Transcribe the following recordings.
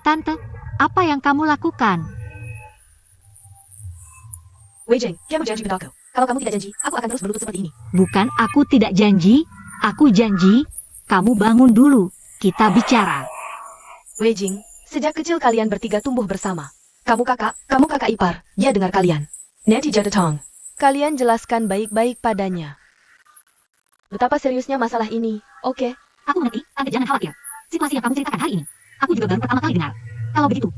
Tante, apa yang kamu lakukan? Wei Jing, kamu janji padaku. Kalau kamu tidak janji, aku akan terus berlutut seperti ini. Bukan aku tidak janji, aku janji. Kamu bangun dulu, kita bicara. Wei Jing, sejak kecil kalian bertiga tumbuh bersama. Kamu kakak ipar, dia dengar kalian. Nanti Jadatong. Kalian jelaskan baik-baik padanya. Betapa seriusnya masalah ini, oke? Aku mengerti, Tante jangan khawatir. Situasi yang kamu ceritakan hari ini, aku juga baru pertama kali dengar. Kalau begitu,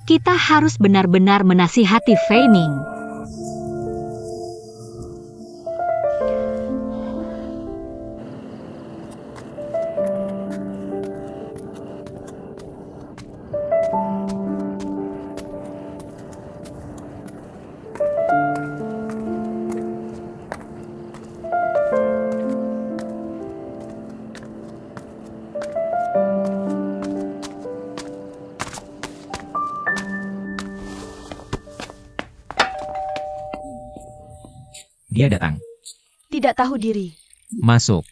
kita harus benar-benar menasihati Fei Ming. Dia datang. Tidak tahu diri. Masuk.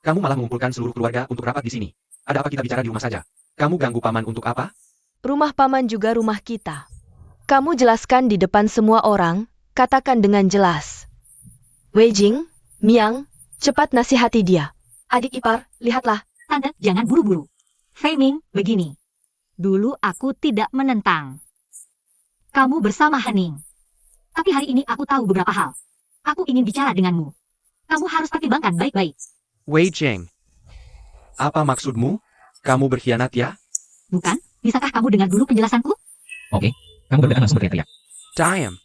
Kamu malah mengumpulkan seluruh keluarga untuk rapat di sini. Ada apa kita bicara di rumah saja? Kamu ganggu paman untuk apa? Rumah paman juga rumah kita. Kamu jelaskan di depan semua orang, katakan dengan jelas. Wei Jing, Miang, cepat nasihati dia. Adik ipar, lihatlah. Tante, jangan buru-buru. Fei Ming, begini. Dulu aku tidak menentang. Kamu bersama Hening. Tapi hari ini aku tahu beberapa hal. Aku ingin bicara denganmu. Kamu harus pertimbangkan baik-baik. Wei Jing. Apa maksudmu? Kamu berkhianat ya? Bukan? Bisakah kamu dengar dulu penjelasanku? Oke, kamu berdua langsung berteriak-teriak. Damn.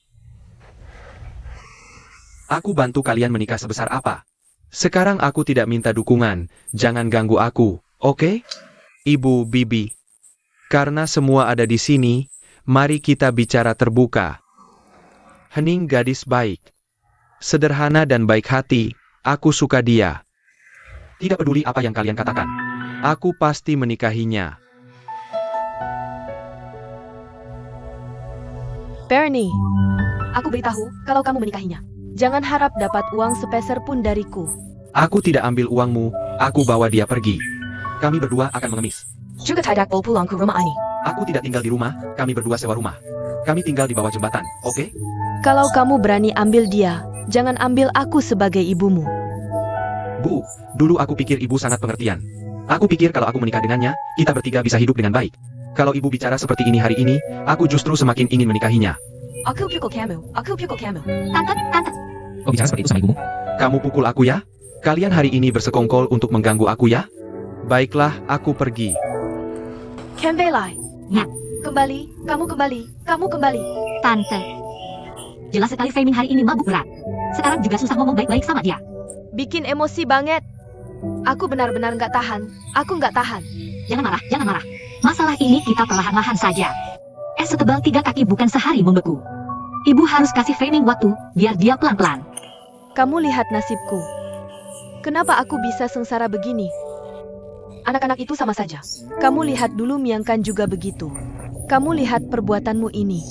Aku bantu kalian menikah sebesar apa? Sekarang aku tidak minta dukungan. Jangan ganggu aku, oke? Ibu Bibi. Karena semua ada di sini, mari kita bicara terbuka. Hening gadis baik. Sederhana dan baik hati, aku suka dia. Tidak peduli apa yang kalian katakan. Aku pasti menikahinya. Bernie, aku beritahu kalau kamu menikahinya. Jangan harap dapat uang sepeser pun dariku. Aku tidak ambil uangmu, aku bawa dia pergi. Kami berdua akan mengemis. Juga tidak boleh pulang ke rumah ini. Aku tidak tinggal di rumah, kami berdua sewa rumah. Kami tinggal di bawah jembatan, oke? Kalau kamu berani ambil dia, jangan ambil aku sebagai ibumu. Bu, dulu aku pikir ibu sangat pengertian. Aku pikir kalau aku menikah dengannya, kita bertiga bisa hidup dengan baik. Kalau ibu bicara seperti ini hari ini, aku justru semakin ingin menikahinya. Aku pukul kamu. Tante. Kau bicara seperti itu sama ibumu? Kamu pukul aku ya? Kalian hari ini bersekongkol untuk mengganggu aku ya? Baiklah, aku pergi. Kembali. Ya. Kamu kembali. Tante. Jelas sekali Fei Ming hari ini mabuk berat. Sekarang juga susah ngomong baik-baik sama dia. Bikin emosi banget. Aku benar-benar nggak tahan. Jangan marah. Masalah ini kita perlahan-lahan saja. Es setebal 3 kaki bukan sehari membeku. Ibu harus kasih Fei Ming waktu, biar dia pelan-pelan. Kamu lihat nasibku. Kenapa aku bisa sengsara begini? Anak-anak itu sama saja. Kamu lihat dulu Miang kan juga begitu. Kamu lihat perbuatanmu ini.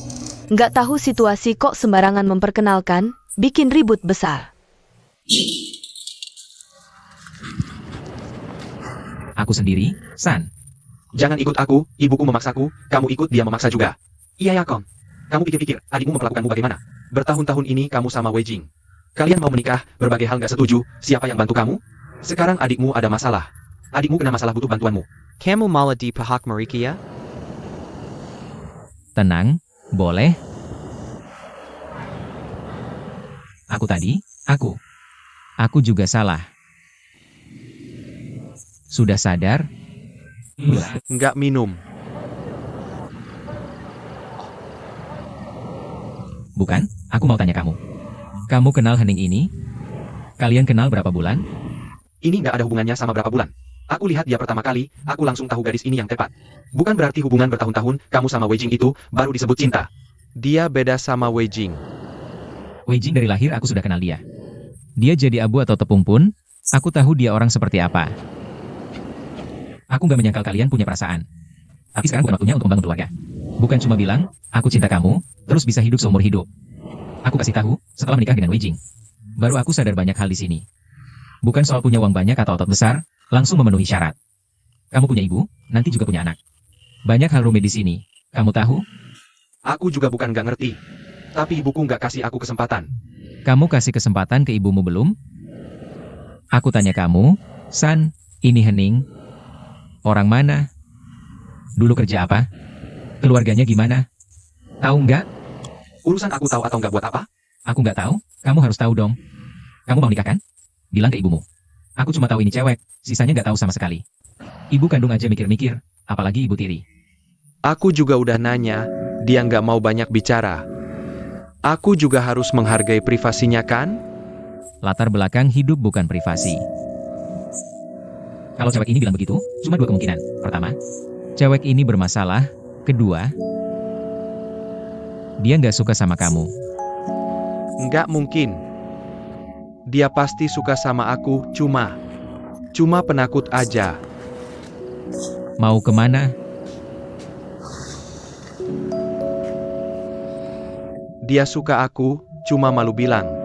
Nggak tahu situasi kok sembarangan memperkenalkan, bikin ribut besar. Aku sendiri, San. Jangan ikut aku, ibuku memaksaku, kamu ikut dia memaksa juga. Iya ya Kong. Kamu pikir-pikir, adikmu memperlakukanmu bagaimana? Bertahun-tahun ini kamu sama Wei Jing. Kalian mau menikah, berbagai hal nggak setuju, siapa yang bantu kamu? Sekarang adikmu ada masalah. Adikmu kena masalah butuh bantuanmu. Kamu malah di pihak mereka ya? Tenang, boleh? Aku juga salah. Sudah sadar? Nggak minum. Bukan, aku mau tanya kamu. Kamu kenal Hening ini? Kalian kenal berapa bulan? Ini nggak ada hubungannya sama berapa bulan. Aku lihat dia pertama kali, aku langsung tahu gadis ini yang tepat. Bukan berarti hubungan bertahun-tahun, kamu sama Wei Jing itu, baru disebut cinta. Dia beda sama Wei Jing. Wei Jing dari lahir aku sudah kenal dia. Dia jadi abu atau tepung pun, aku tahu dia orang seperti apa. Aku gak menyangkal kalian punya perasaan. Tapi sekarang bukan waktunya untuk membangun keluarga. Bukan cuma bilang, aku cinta kamu, terus bisa hidup seumur hidup. Aku kasih tahu, setelah menikah dengan Wei Jing. Baru aku sadar banyak hal di sini. Bukan soal punya uang banyak atau otot besar, langsung memenuhi syarat. Kamu punya ibu, nanti juga punya anak. Banyak hal rumit di sini. Kamu tahu? Aku juga bukan nggak ngerti. Tapi ibuku nggak kasih aku kesempatan. Kamu kasih kesempatan ke ibumu belum? Aku tanya kamu, San, ini Hening. Orang mana? Dulu kerja apa? Keluarganya gimana? Tahu nggak? Urusan aku tahu atau nggak buat apa? Aku nggak tahu, kamu harus tahu dong. Kamu mau nikah kan? Bilang ke ibumu. Aku cuma tahu ini cewek, sisanya nggak tahu sama sekali. Ibu kandung aja mikir-mikir, apalagi ibu tiri. Aku juga udah nanya, dia nggak mau banyak bicara. Aku juga harus menghargai privasinya kan? Latar belakang hidup bukan privasi. Kalau cewek ini bilang begitu, cuma dua kemungkinan. Pertama, cewek ini bermasalah. Kedua, dia nggak suka sama kamu. Nggak mungkin. Dia pasti suka sama aku, cuma penakut aja. Mau kemana? Dia suka aku, cuma malu bilang.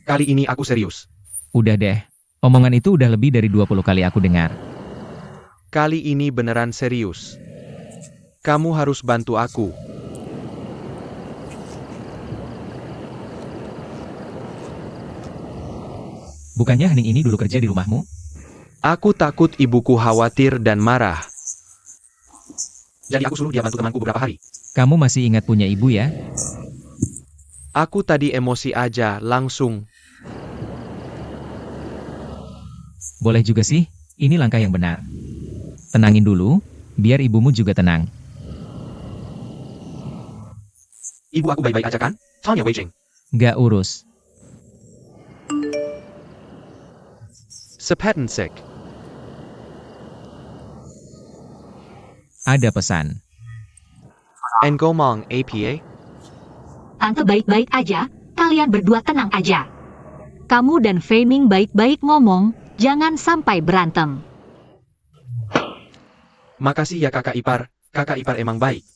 Kali ini aku serius. Udah deh, omongan itu udah lebih dari 20 kali aku dengar. Kali ini beneran serius. Kamu harus bantu aku. Bukannya Hening ini dulu kerja di rumahmu? Aku takut ibuku khawatir dan marah. Jadi aku suruh dia bantu temanku beberapa hari. Kamu masih ingat punya ibu ya? Aku tadi emosi aja, langsung. Boleh juga sih, ini langkah yang benar. Tenangin dulu, biar ibumu juga tenang. Ibu aku baik-baik aja kan? Soalnya Wei Jing. Gak urus. Sepatensik. Ada pesan. Engomong APA. Tante baik-baik aja, kalian berdua tenang aja. Kamu dan Fei Ming baik-baik ngomong, jangan sampai berantem. Makasih ya kakak ipar emang baik.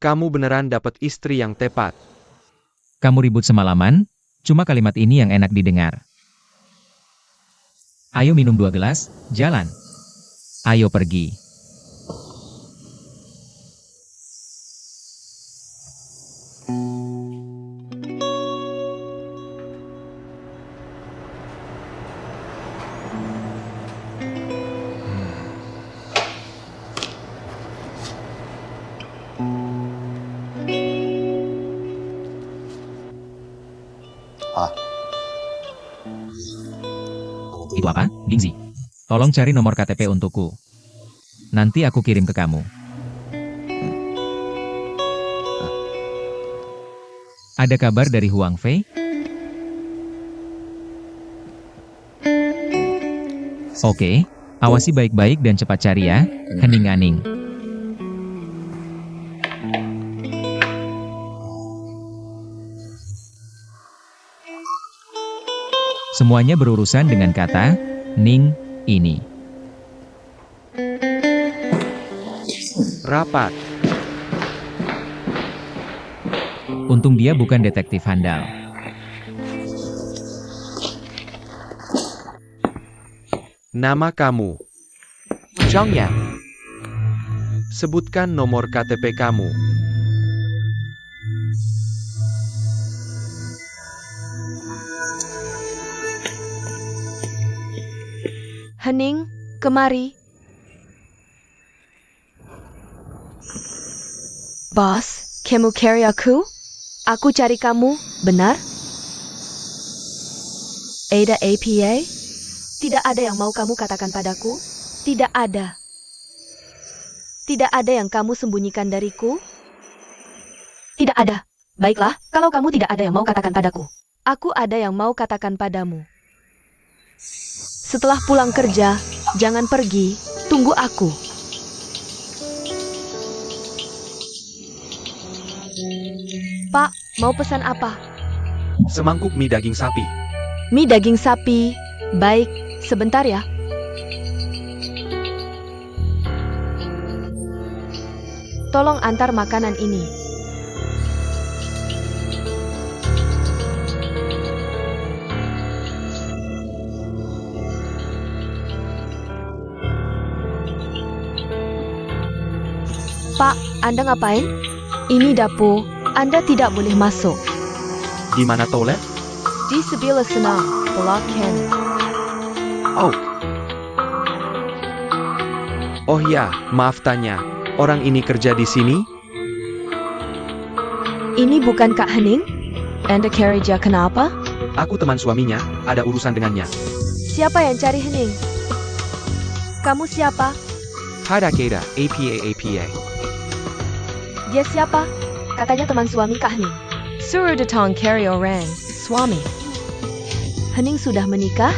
Kamu beneran dapat istri yang tepat. Kamu ribut semalaman, cuma kalimat ini yang enak didengar. Ayo minum 2 gelas, jalan. Ayo pergi. Itu apa, Gingzi? Tolong cari nomor KTP untukku. Nanti aku kirim ke kamu. Ada kabar dari Huang Fei? Oke, awasi baik-baik dan cepat cari ya, Hening-Aning. Semuanya berurusan dengan kata Ning ini. Rapat. Untung dia bukan detektif handal. Nama kamu. Zhang Yang. Sebutkan nomor KTP kamu. Hening, kemari. Bos, kamu cari aku? Aku cari kamu, benar? Ada APA? Tidak ada yang mau kamu katakan padaku? Tidak ada. Tidak ada yang kamu sembunyikan dariku? Tidak ada. Baiklah, kalau kamu tidak ada yang mau katakan padaku. Aku ada yang mau katakan padamu. Setelah pulang kerja, jangan pergi, tunggu aku. Pak, mau pesan apa? Semangkuk mie daging sapi. Mie daging sapi. Baik, sebentar ya. Tolong antar makanan ini. Pak, Anda ngapain? Ini dapur. Anda tidak boleh masuk. Di mana toilet? Di sebelah sana, belok kanan. Oh. Oh ya, maaf tanya. Orang ini kerja di sini? Ini bukan Kak Hening? Anda kerja kenapa? Aku teman suaminya, ada urusan dengannya. Siapa yang cari Hening? Kamu siapa? Hada Keda, APA. Dia siapa? Katanya teman suami Kak Hening. Suruh datang cari orang, suami. Hening sudah menikah?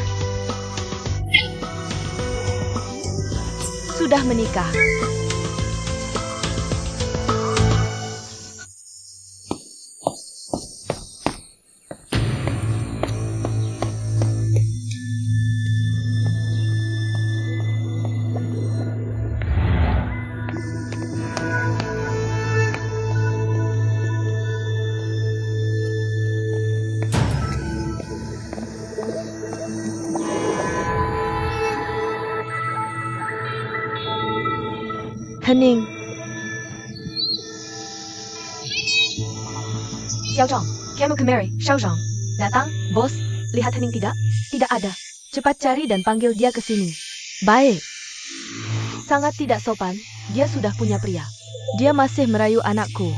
Sudah menikah. Hening. Xiao Zhang, kamu kemari, Xiao Zhang. Datang, bos. Lihat Hening tidak? Tidak ada. Cepat cari dan panggil dia ke sini. Baik. Sangat tidak sopan, dia sudah punya pria. Dia masih merayu anakku.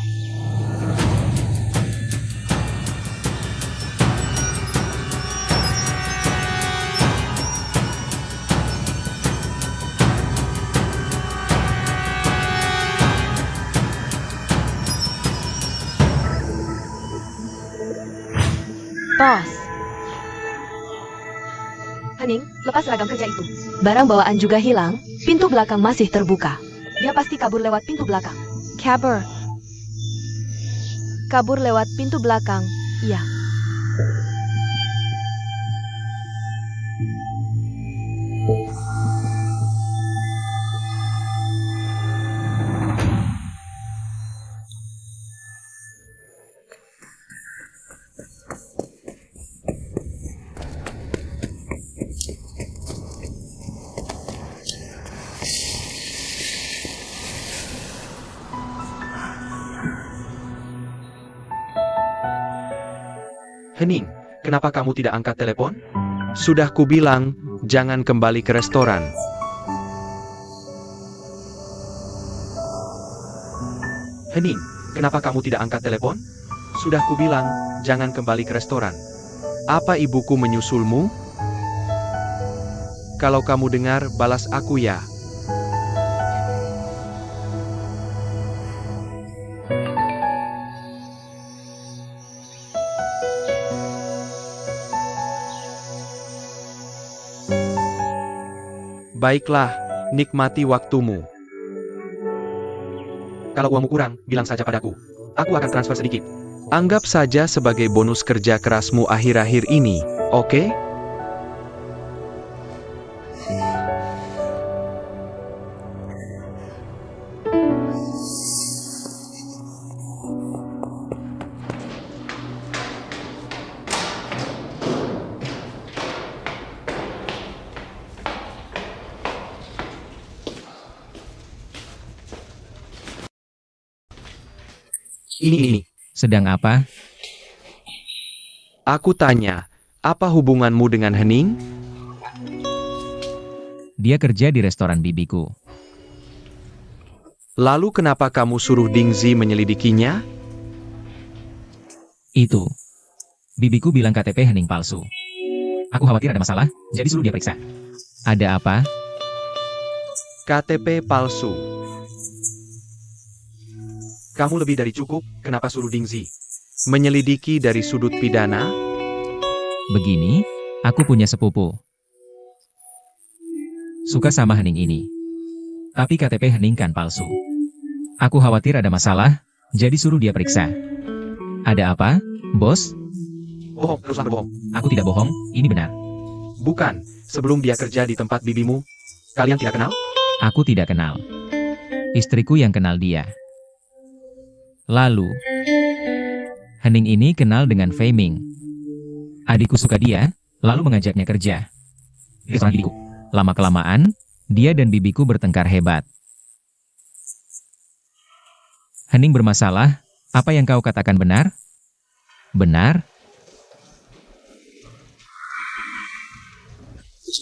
Bos. Hening, lepas seragam kerja itu. Barang bawaan juga hilang, pintu belakang masih terbuka. Dia pasti kabur lewat pintu belakang. Kabur. Kabur lewat pintu belakang, iya. Hening, kenapa kamu tidak angkat telepon? Sudah kubilang, jangan kembali ke restoran. Hening, kenapa kamu tidak angkat telepon? Sudah kubilang, jangan kembali ke restoran. Apa ibuku menyusulmu? Kalau kamu dengar, balas aku ya. Baiklah, nikmati waktumu. Kalau uangmu kurang, bilang saja padaku. Aku akan transfer sedikit. Anggap saja sebagai bonus kerja kerasmu akhir-akhir ini, oke? Ini. Sedang apa? Aku tanya, apa hubunganmu dengan Hening? Dia kerja di restoran bibiku. Lalu kenapa kamu suruh Dingzi menyelidikinya? Itu. Bibiku bilang KTP Hening palsu. Aku khawatir ada masalah, jadi suruh dia periksa. Ada apa? KTP palsu. Kamu lebih dari cukup, kenapa suruh Dingzi menyelidiki dari sudut pidana? Begini, aku punya sepupu. Suka sama Hening ini. Tapi KTP Hening kan palsu. Aku khawatir ada masalah, jadi suruh dia periksa. Ada apa, bos? Bohong, teruslah berbohong. Aku tidak bohong, ini benar. Bukan, sebelum dia kerja di tempat bibimu, kalian tidak kenal? Aku tidak kenal. Istriku yang kenal dia. Lalu, Hening ini kenal dengan Fei Ming. Adikku suka dia, lalu mengajaknya kerja. Dia seorang bibiku. Lama-kelamaan, dia dan bibiku bertengkar hebat. Hening bermasalah, apa yang kau katakan benar? Benar?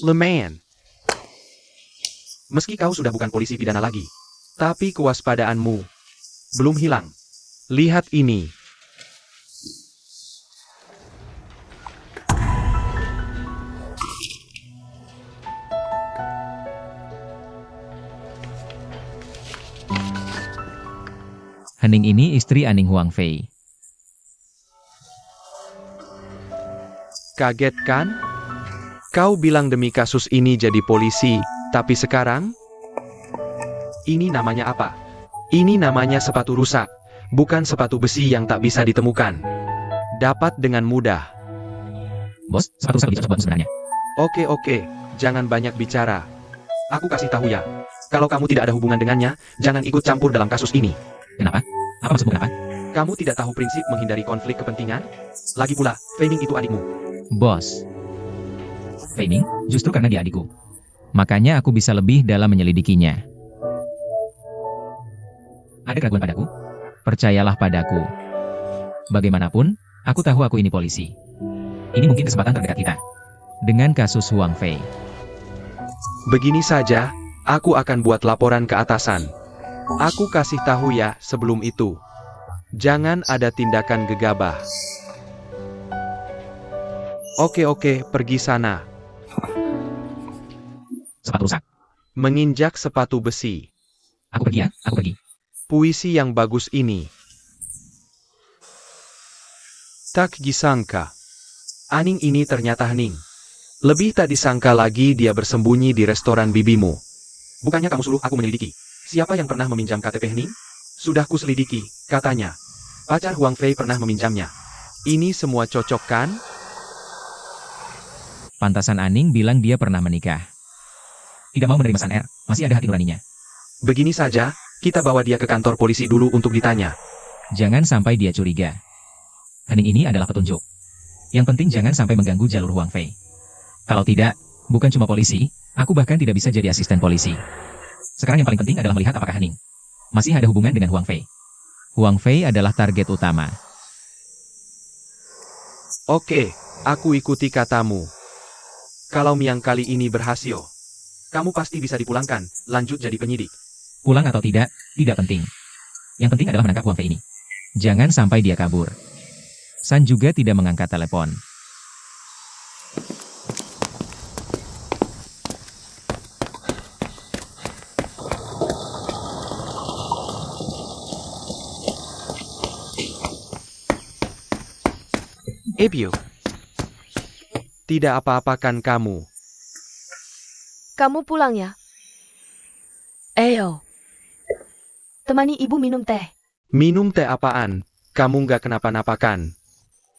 Lumayan. Meski kau sudah bukan polisi pidana lagi, tapi kewaspadaanmu belum hilang. Lihat ini. Hening ini istri Aning Huang Fei. Kaget kan? Kau bilang demi kasus ini jadi polisi, tapi sekarang? Ini namanya apa? Ini namanya sepatu rusak, bukan sepatu besi yang tak bisa ditemukan. Dapat dengan mudah. Bos, sepatu rusak lebih cocok buatmu sebenarnya. Oke, jangan banyak bicara. Aku kasih tahu ya, kalau kamu tidak ada hubungan dengannya, jangan ikut campur dalam kasus ini. Kenapa? Apa maksudmu kenapa? Kamu tidak tahu prinsip menghindari konflik kepentingan? Lagi pula, Fei Ming itu adikmu. Bos. Fei Ming, justru karena dia adikku. Makanya aku bisa lebih dalam menyelidikinya. Ada keraguan padaku? Percayalah padaku. Bagaimanapun, aku tahu aku ini polisi. Ini mungkin kesempatan terdekat kita. Dengan kasus Huang Fei. Begini saja, aku akan buat laporan ke atasan. Aku kasih tahu ya sebelum itu. Jangan ada tindakan gegabah. Oke, pergi sana. Sepatu rusak. Menginjak sepatu besi. Aku pergi ya, aku pergi. Puisi yang bagus ini. Tak disangka. Aning ini ternyata Hening. Lebih tak disangka lagi dia bersembunyi di restoran bibimu. Bukannya kamu suruh aku menyelidiki. Siapa yang pernah meminjam KTP Hening? Sudah ku selidiki, katanya. Pacar Huang Fei pernah meminjamnya. Ini semua cocok kan? Pantasan Aning bilang dia pernah menikah. Tidak mau menerima San R, masih ada hati nuraninya. Begini saja, kita bawa dia ke kantor polisi dulu untuk ditanya. Jangan sampai dia curiga. Hening ini adalah petunjuk. Yang penting jangan sampai mengganggu jalur Huang Fei. Kalau tidak, bukan cuma polisi, aku bahkan tidak bisa jadi asisten polisi. Sekarang yang paling penting adalah melihat apakah Hening masih ada hubungan dengan Huang Fei. Huang Fei adalah target utama. Oke, aku ikuti katamu. Kalau Miang kali ini berhasil, kamu pasti bisa dipulangkan, lanjut jadi penyidik. Pulang atau tidak penting. Yang penting adalah menangkap Huang Fei ini. Jangan sampai dia kabur. San juga tidak mengangkat telepon. Ebio. Tidak apa-apakan kamu. Kamu pulang ya? Ayo. Temani ibu minum teh. Minum teh apaan? Kamu nggak kenapa-napakan.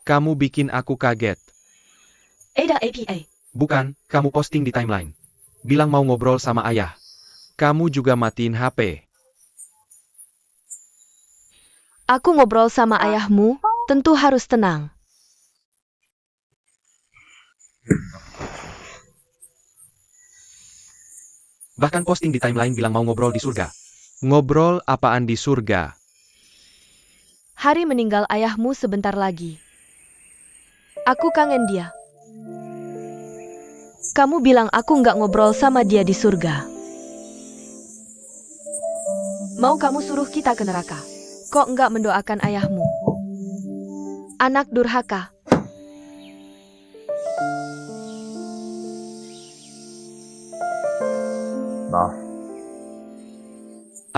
Kamu bikin aku kaget. Ada APA. Bukan, kamu posting di timeline. Bilang mau ngobrol sama ayah. Kamu juga matiin HP. Aku ngobrol sama ayahmu, tentu harus tenang. Bahkan posting di timeline bilang mau ngobrol di surga. Ngobrol apaan di surga? Hari meninggal ayahmu sebentar lagi. Aku kangen dia. Kamu bilang aku nggak ngobrol sama dia di surga. Mau kamu suruh kita ke neraka? Kok nggak mendoakan ayahmu? Anak durhaka.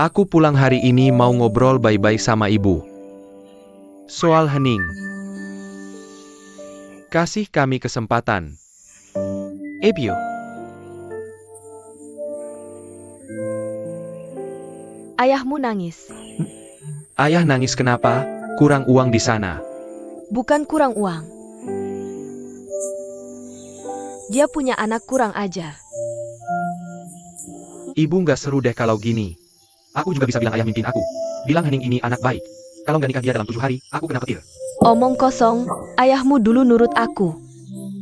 Aku pulang hari ini mau ngobrol bye-bye sama ibu. Soal Hening. Kasih kami kesempatan. Ebio. Ayahmu nangis. Ayah nangis kenapa? Kurang uang di sana. Bukan kurang uang. Dia punya anak kurang ajar. Ibu nggak seru deh kalau gini. Aku juga bisa bilang ayah mimpin aku. Bilang Hening ini anak baik. Kalau nggak nikah dia dalam 7 hari, aku kena petir. Omong kosong, ayahmu dulu nurut aku.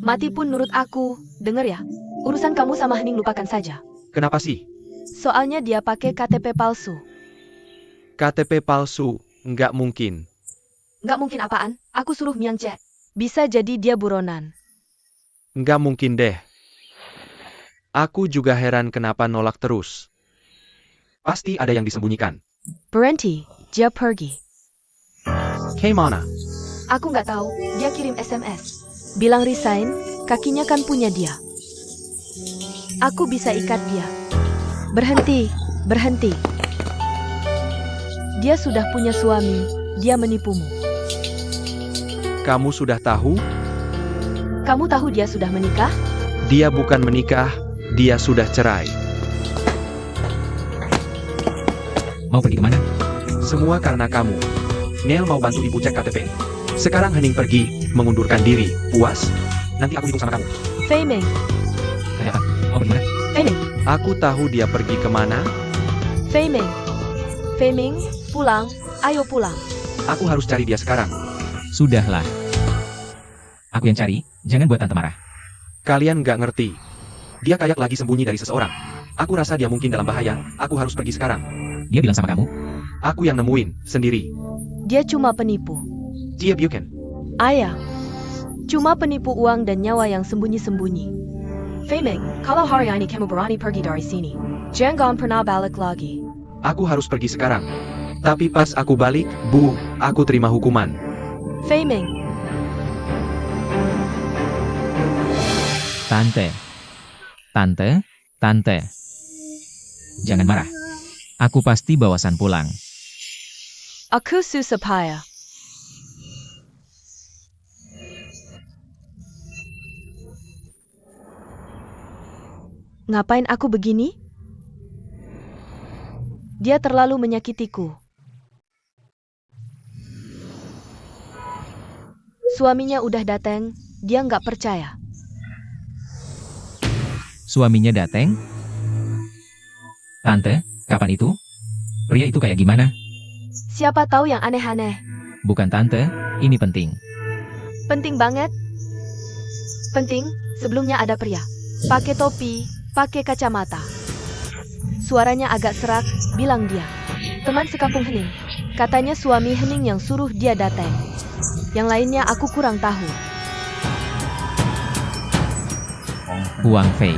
Mati pun nurut aku. Dengar ya, urusan kamu sama Hening lupakan saja. Kenapa sih? Soalnya dia pakai KTP palsu. KTP palsu, nggak mungkin. Nggak mungkin apaan, aku suruh Miang cek. Bisa jadi dia buronan. Nggak mungkin deh. Aku juga heran kenapa nolak terus. Pasti ada yang disembunyikan. Berhenti, dia pergi. Kayak mana? Aku nggak tahu, dia kirim SMS. Bilang resign, kakinya kan punya dia. Aku bisa ikat dia. Berhenti, berhenti. Dia sudah punya suami, dia menipumu. Kamu sudah tahu? Kamu tahu dia sudah menikah? Dia bukan menikah, dia sudah cerai. Mau pergi kemana? Semua karena kamu. Neil mau bantu ibu cek KTP. Sekarang Hening pergi, mengundurkan diri. Puas? Nanti aku hitung sama kamu. Fei Ming, Ada apa? Mau pergi mana? Fei Ming, Aku tahu dia pergi kemana. Fei Ming. Fei Ming, pulang, ayo pulang. Aku harus cari dia sekarang. Sudahlah. Aku yang cari, jangan buat tante marah. Kalian nggak ngerti. Dia kayak lagi sembunyi dari seseorang. Aku rasa dia mungkin dalam bahaya. Aku harus pergi sekarang. Dia bilang sama kamu? Aku yang nemuin, sendiri. Dia cuma penipu. Dia Buchan. Ayah, cuma penipu uang dan nyawa yang sembunyi-sembunyi. Fei Ming, kalau hari ini kamu berani pergi dari sini, jangan pernah balik lagi. Aku harus pergi sekarang. Tapi pas aku balik, Bu, aku terima hukuman. Fei Ming, Tante. Tante, tante. Jangan marah. Aku pasti bawasan pulang. aku susah payah. Ngapain aku begini? Dia terlalu menyakitiku. Suaminya udah datang, dia nggak percaya. Suaminya dateng? Tante, kapan itu? Pria itu kayak gimana? Siapa tahu yang aneh-aneh. Bukan tante, ini penting. Penting banget. Penting, sebelumnya ada pria. Pakai topi, pakai kacamata. Suaranya agak serak, bilang dia. Teman sekampung Hening. Katanya suami Hening yang suruh dia datang. Yang lainnya aku kurang tahu. Huang Fei.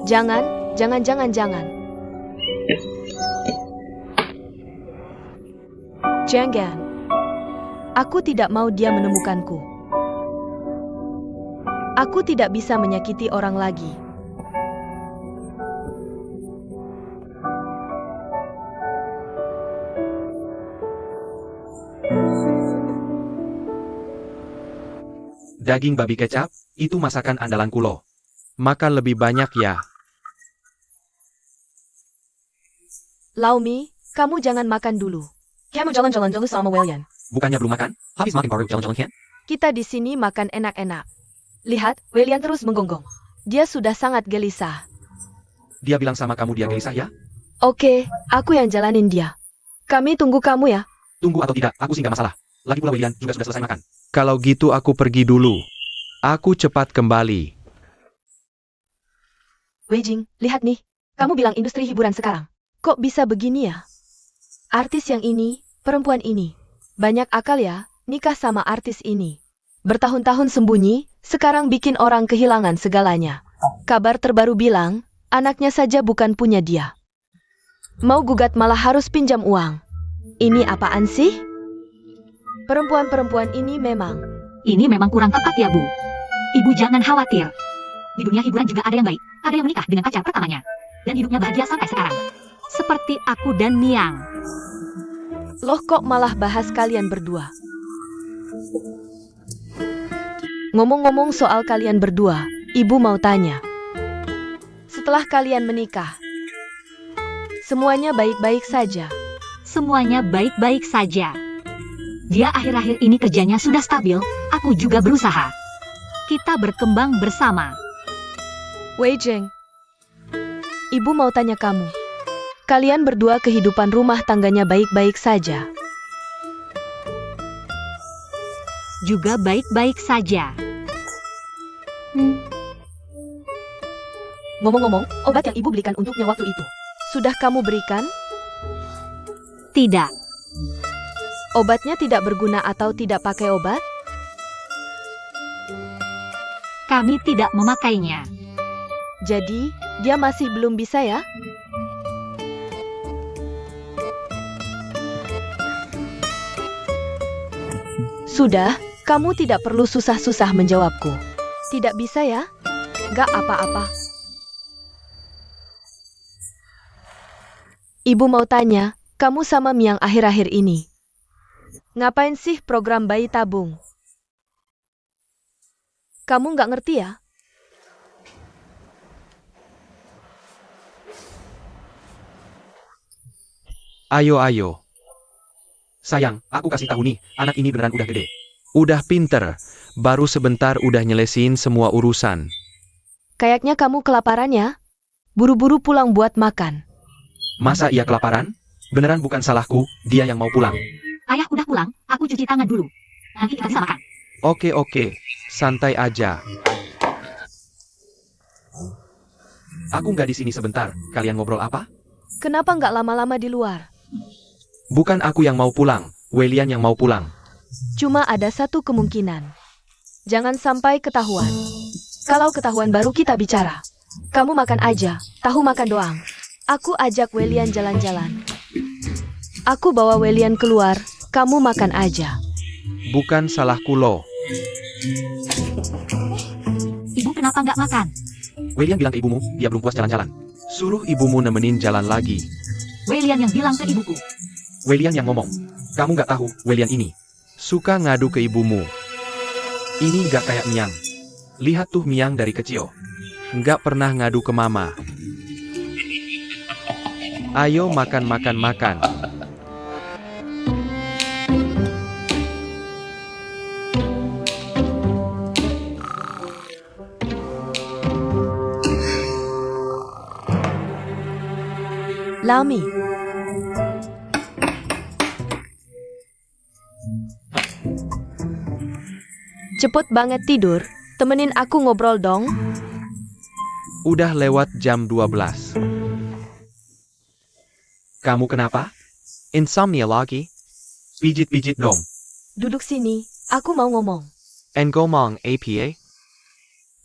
Jangan. Jangan. Aku tidak mau dia menemukanku. Aku tidak bisa menyakiti orang lagi. Daging babi kecap, itu masakan andalanku loh. Makan lebih banyak ya. Laumi, kamu jangan makan dulu. Kamu jalan-jalan dulu sama William. Bukannya belum makan? Habis makan baru jalan-jalan kan? Kita di sini makan enak-enak. Lihat, William terus menggonggong. Dia sudah sangat gelisah. Dia bilang sama kamu dia gelisah ya? Oke, aku yang jalanin dia. Kami tunggu kamu ya. Tunggu atau tidak, aku sih nggak masalah. Lagi pula William juga sudah selesai makan. Kalau gitu aku pergi dulu. Aku cepat kembali. Wei Jing, lihat nih. Kamu bilang industri hiburan sekarang. Kok bisa begini ya? Artis yang ini, perempuan ini. Banyak akal ya, nikah sama artis ini. Bertahun-tahun sembunyi, sekarang bikin orang kehilangan segalanya. Kabar terbaru bilang, anaknya saja bukan punya dia. Mau gugat malah harus pinjam uang. Ini apaan sih? Perempuan-perempuan ini memang. Ini memang kurang tepat ya, Bu. Ibu jangan khawatir. Di dunia hiburan juga ada yang baik. Ada yang menikah dengan pacar pertamanya. Dan hidupnya bahagia sampai sekarang. Seperti aku dan Miang. Loh kok malah bahas kalian berdua? Ngomong-ngomong soal kalian berdua, ibu mau tanya. Setelah kalian menikah, semuanya baik-baik saja. Semuanya baik-baik saja. Dia akhir-akhir ini kerjanya sudah stabil, aku juga berusaha. Kita berkembang bersama. Wei Jing, ibu mau tanya kamu. Kalian berdua kehidupan rumah tangganya baik-baik saja. Juga baik-baik saja. Ngomong-ngomong, obat yang ibu belikan untuknya waktu itu, sudah kamu berikan? Tidak. Obatnya tidak berguna atau tidak pakai obat? Kami tidak memakainya. Jadi, dia masih belum bisa ya? Sudah, kamu tidak perlu susah-susah menjawabku. Tidak bisa ya? Gak apa-apa. Ibu mau tanya, kamu sama Miang akhir-akhir ini. Ngapain sih program bayi tabung? Kamu nggak ngerti ya? Ayo. Sayang, aku kasih tahu nih, anak ini beneran udah gede. Udah pinter, baru sebentar udah nyelesin semua urusan. Kayaknya kamu kelaparan ya? Buru-buru pulang buat makan. Masa ia kelaparan? Beneran bukan salahku, dia yang mau pulang. Ayah udah pulang, aku cuci tangan dulu. Nanti kita bisa makan. Oke, santai aja. Aku nggak di sini sebentar, kalian ngobrol apa? Kenapa nggak lama-lama di luar? Bukan aku yang mau pulang, Welian yang mau pulang. Cuma ada satu kemungkinan. Jangan sampai ketahuan. Kalau ketahuan baru kita bicara. Kamu makan aja, tahu makan doang. Aku ajak Welian jalan-jalan. Aku bawa Welian keluar, kamu makan aja. Bukan salahku loh. Ibu kenapa nggak makan? Welian bilang ke ibumu, dia belum puas jalan-jalan. Suruh ibumu nemenin jalan lagi. Welian yang bilang ke ibuku. Welian yang ngomong. Kamu nggak tahu, Welian ini suka ngadu ke ibumu. Ini nggak kayak Miang. Lihat tuh Miang dari kecil. Nggak pernah ngadu ke mama. Ayo makan. Lami. Cepet banget tidur, temenin aku ngobrol dong. Udah lewat jam 12. Kamu kenapa? Insomnia lagi? Pijit-pijit dong. Duduk sini, aku mau ngomong. Ngomong apa?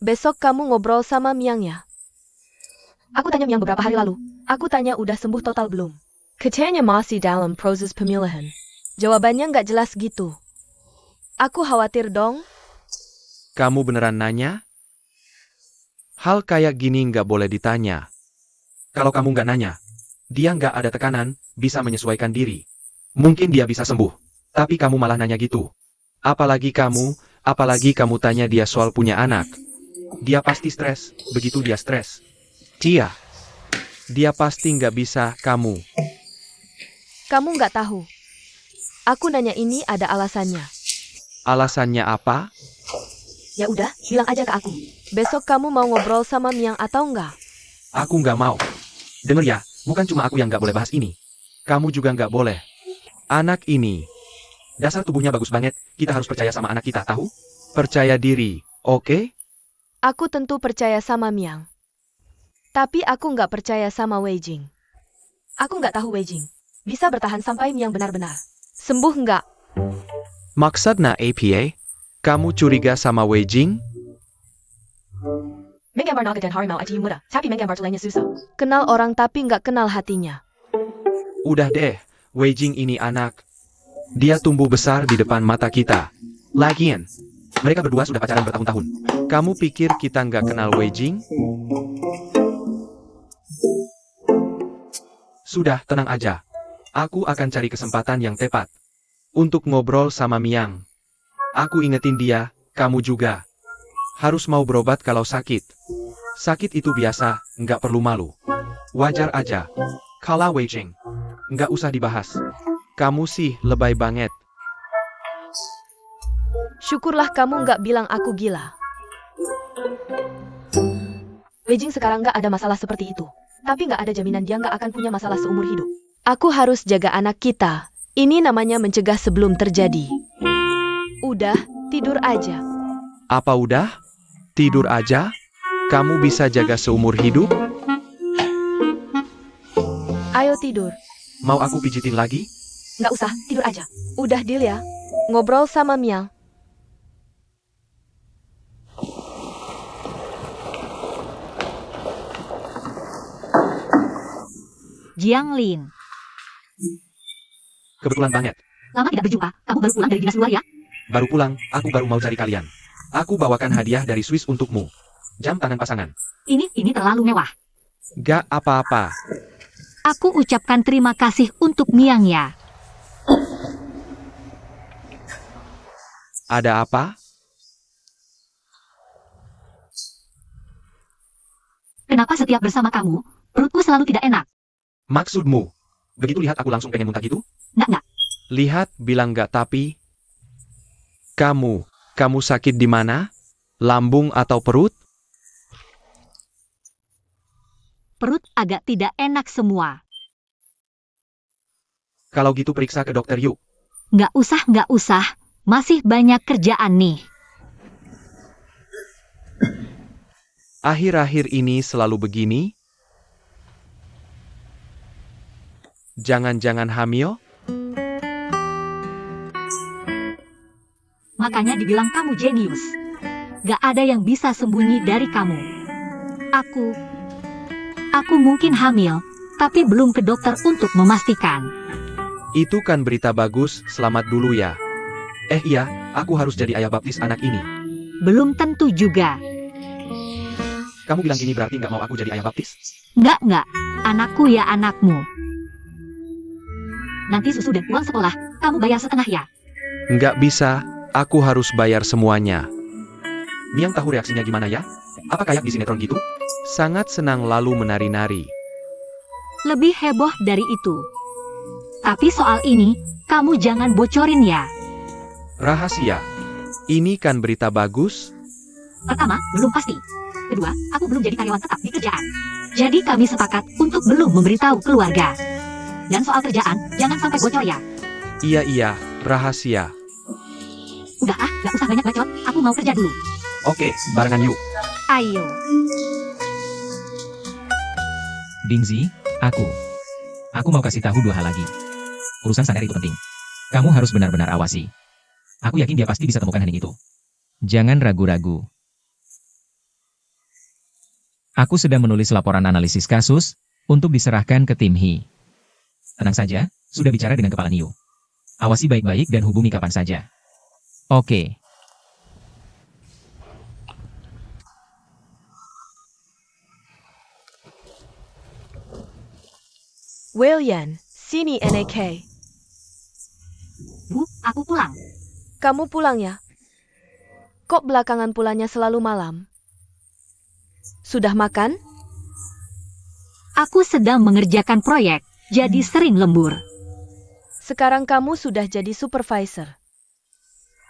Besok kamu ngobrol sama Miang ya. Aku tanya Miang beberapa hari lalu. Aku tanya udah sembuh total belum. Katanya masih dalam proses pemulihan. Jawabannya nggak jelas gitu. Aku khawatir dong. Kamu beneran nanya? Hal kayak gini nggak boleh ditanya. Kalau kamu nggak nanya, dia nggak ada tekanan, bisa menyesuaikan diri. Mungkin dia bisa sembuh. Tapi kamu malah nanya gitu. Apalagi kamu tanya dia soal punya anak. Dia pasti stres, begitu dia stres. Dia pasti nggak bisa kamu. Kamu nggak tahu. Aku nanya ini ada alasannya. Alasannya apa? Ya udah, bilang aja ke aku. Besok kamu mau ngobrol sama Miang atau enggak? Aku nggak mau. Dengar ya, bukan cuma aku yang nggak boleh bahas ini. Kamu juga nggak boleh. Anak ini, dasar tubuhnya bagus banget, kita harus percaya sama anak kita, tahu? Percaya diri, oke? Aku tentu percaya sama Miang. Tapi aku nggak percaya sama Wei Jing. Aku nggak tahu Wei Jing bisa bertahan sampai Miang benar-benar sembuh nggak? Maksudnya APA? Kamu curiga sama Wei Jing? Menggambar naga dan harimau itu mudah, tapi menggambar tulangnya susah. Kenal orang tapi nggak kenal hatinya. Udah deh, Wei Jing ini anak. Dia tumbuh besar di depan mata kita. Lagian, mereka berdua sudah pacaran bertahun-tahun. Kamu pikir kita nggak kenal Wei Jing? Sudah, tenang aja. Aku akan cari kesempatan yang tepat untuk ngobrol sama Miang. Aku ingetin dia, kamu juga harus mau berobat kalau sakit. Sakit itu biasa, nggak perlu malu. Wajar aja. Kalau Wei Jing, nggak usah dibahas. Kamu sih lebay banget. Syukurlah kamu nggak bilang aku gila. Wei Jing sekarang nggak ada masalah seperti itu. Tapi nggak ada jaminan dia nggak akan punya masalah seumur hidup. Aku harus jaga anak kita. Ini namanya mencegah sebelum terjadi. Udah, tidur aja. Apa udah? Tidur aja? Kamu bisa jaga seumur hidup? Ayo tidur. Mau aku pijitin lagi? Nggak usah, tidur aja. Udah deal ya. Ngobrol sama Miang. Jiang Lin. Kebetulan banget. Lama tidak berjumpa, kamu baru pulang dari dinas luar ya? Baru pulang, aku baru mau cari kalian. Aku bawakan hadiah dari Swiss untukmu. Jam tangan pasangan. Ini terlalu mewah. Gak apa-apa. Aku ucapkan terima kasih untuk Miang ya. Ada apa? Kenapa setiap bersama kamu, perutku selalu tidak enak? Maksudmu? Begitu lihat aku langsung pengen muntah gitu? Nggak. Lihat, bilang gak tapi. Kamu sakit di mana? Lambung atau perut? Perut agak tidak enak semua. Kalau gitu periksa ke dokter yuk. Nggak usah. Masih banyak kerjaan nih. Akhir-akhir ini selalu begini? Jangan-jangan hamil? Makanya dibilang kamu jenius. Gak ada yang bisa sembunyi dari kamu. Aku mungkin hamil, tapi belum ke dokter untuk memastikan. Itu kan berita bagus, selamat dulu ya. Iya, aku harus jadi ayah baptis anak ini. Belum tentu juga. Kamu bilang gini berarti nggak mau aku jadi ayah baptis? Nggak. Anakku ya anakmu. Nanti susu dan uang sekolah, kamu bayar setengah ya. Nggak bisa, aku harus bayar semuanya. Miang tahu reaksinya gimana ya? Apa kayak di sinetron gitu? Sangat senang lalu menari-nari. Lebih heboh dari itu. Tapi soal ini, kamu jangan bocorin ya. Rahasia. Ini kan berita bagus. Pertama, belum pasti. Kedua, aku belum jadi karyawan tetap di kerjaan. Jadi kami sepakat untuk belum memberitahu keluarga. Dan soal kerjaan, jangan sampai bocor ya. Iya, rahasia. Udah gak usah banyak bacot, aku mau kerja dulu. Oke, barengan yuk. Ayo. Dingzi, aku mau kasih tahu 2 hal lagi. Urusan Saner itu penting. Kamu harus benar-benar awasi. Aku yakin dia pasti bisa temukan Hening itu. Jangan ragu-ragu. Aku sedang menulis laporan analisis kasus untuk diserahkan ke tim He. Tenang saja, sudah bicara dengan kepala Niu. Awasi baik-baik dan hubungi kapan saja. Oke. William, sini NAK. Bu, aku pulang. Kamu pulang ya? Kok belakangan pulangnya selalu malam? Sudah makan? Aku sedang mengerjakan proyek, jadi sering lembur. Sekarang kamu sudah jadi supervisor.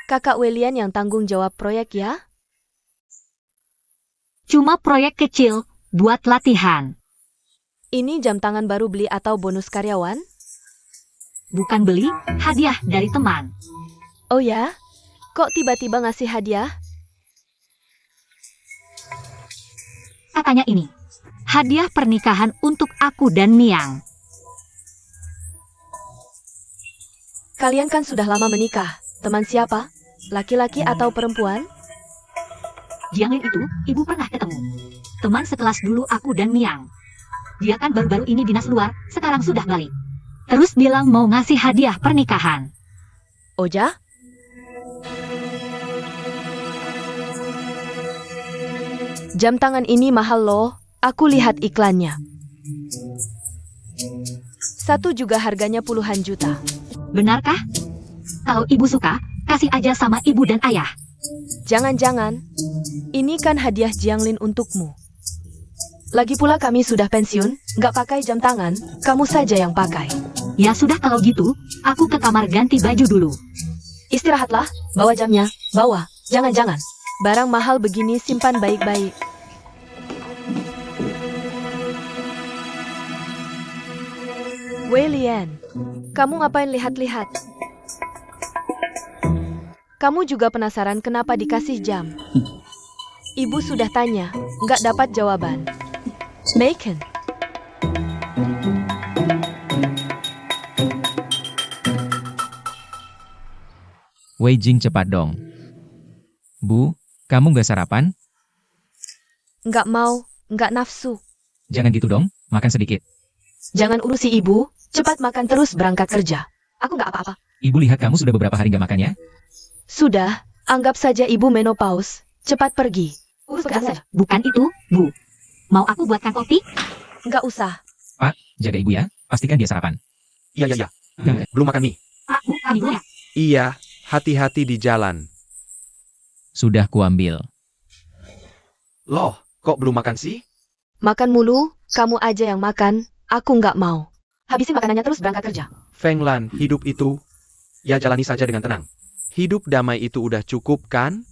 Kakak William yang tanggung jawab proyek ya? Cuma proyek kecil, buat latihan. Ini jam tangan baru beli atau bonus karyawan? Bukan beli, hadiah dari teman. Oh ya? Kok tiba-tiba ngasih hadiah? Katanya ini. hadiah pernikahan untuk aku dan Miang. Kalian kan sudah lama menikah. Teman siapa? Laki-laki atau perempuan? Jianglin itu, ibu pernah ketemu. Teman sekelas dulu aku dan Miang. Dia kan baru-baru ini dinas luar, sekarang sudah balik. Terus bilang mau ngasih hadiah pernikahan. Oja? Jam tangan ini mahal loh, aku lihat iklannya. Satu juga harganya puluhan juta. Benarkah? Kalau ibu suka, kasih aja sama ibu dan ayah. Jangan-jangan, ini kan hadiah Jianglin untukmu. Lagi pula kami sudah pensiun, nggak pakai jam tangan, kamu saja yang pakai. Ya sudah kalau gitu, aku ke kamar ganti baju dulu. Istirahatlah, bawa jamnya, bawa, jangan-jangan. Barang mahal begini simpan baik-baik. Wei Lian, kamu ngapain lihat-lihat? Kamu juga penasaran kenapa dikasih jam? Ibu sudah tanya, nggak dapat jawaban. Macon. Wei Jing cepat dong. Bu, kamu nggak sarapan? Nggak mau, nggak nafsu. Jangan gitu dong, makan sedikit. Jangan urusi ibu, cepat makan terus berangkat kerja. Aku nggak apa-apa. Ibu lihat kamu sudah beberapa hari nggak makan ya? Sudah, anggap saja ibu menopause. Cepat pergi. Urus kerjaan saja. Bukan itu, Bu. Mau aku buatkan kopi? Nggak usah. Pak, jaga ibu ya, pastikan dia sarapan. Iya. Belum makan nih. Pak, bukan ibu ya. Iya, hati-hati di jalan. Sudah kuambil. Loh, kok belum makan sih? Makan mulu, kamu aja yang makan. Aku nggak mau. Habisin makanannya terus berangkat kerja. Feng Lan, hidup itu, ya jalani saja dengan tenang. Hidup damai itu udah cukup kan?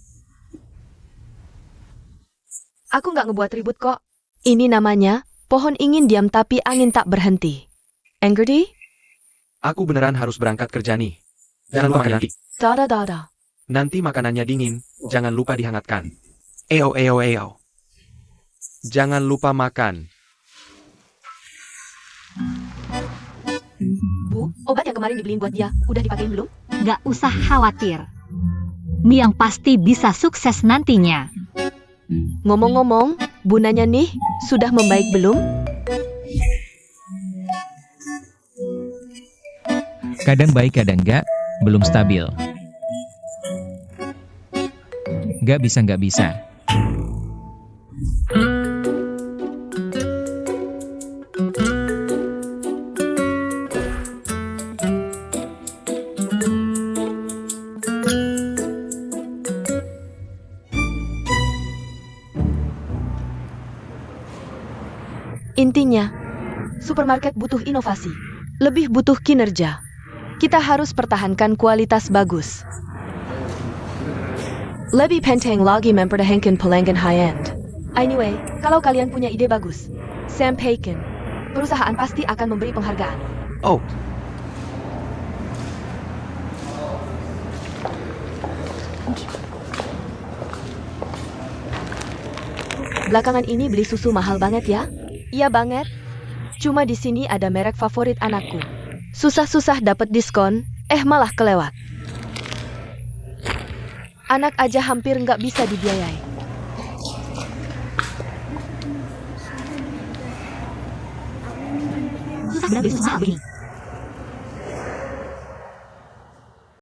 Aku nggak ngebuat ribut kok. Ini namanya, pohon ingin diam tapi angin tak berhenti. Angry? Aku beneran harus berangkat kerja nih. Jangan lupa makan nanti. Dada. Nanti makanannya dingin, jangan lupa dihangatkan. Eo. Jangan lupa makan. Bu, obat yang kemarin dibeliin buat dia, udah dipakein belum? Nggak usah khawatir. Miang pasti bisa sukses nantinya. Ngomong-ngomong, bunanya nih, sudah membaik belum? Kadang baik kadang enggak, belum stabil. Nggak bisa. Intinya, supermarket butuh inovasi, lebih butuh kinerja. Kita harus pertahankan kualitas bagus. Lebih penting lagi mempertahankan pelanggan high-end. Anyway, kalau kalian punya ide bagus, sampaikan. Perusahaan pasti akan memberi penghargaan. Oh, Belakangan ini beli susu mahal banget ya? Iya banget. Cuma di sini ada merek favorit anakku. Susah-susah dapat diskon, malah kelewat. Anak aja hampir nggak bisa dibiayai. Susah benar beli susu mahal begini.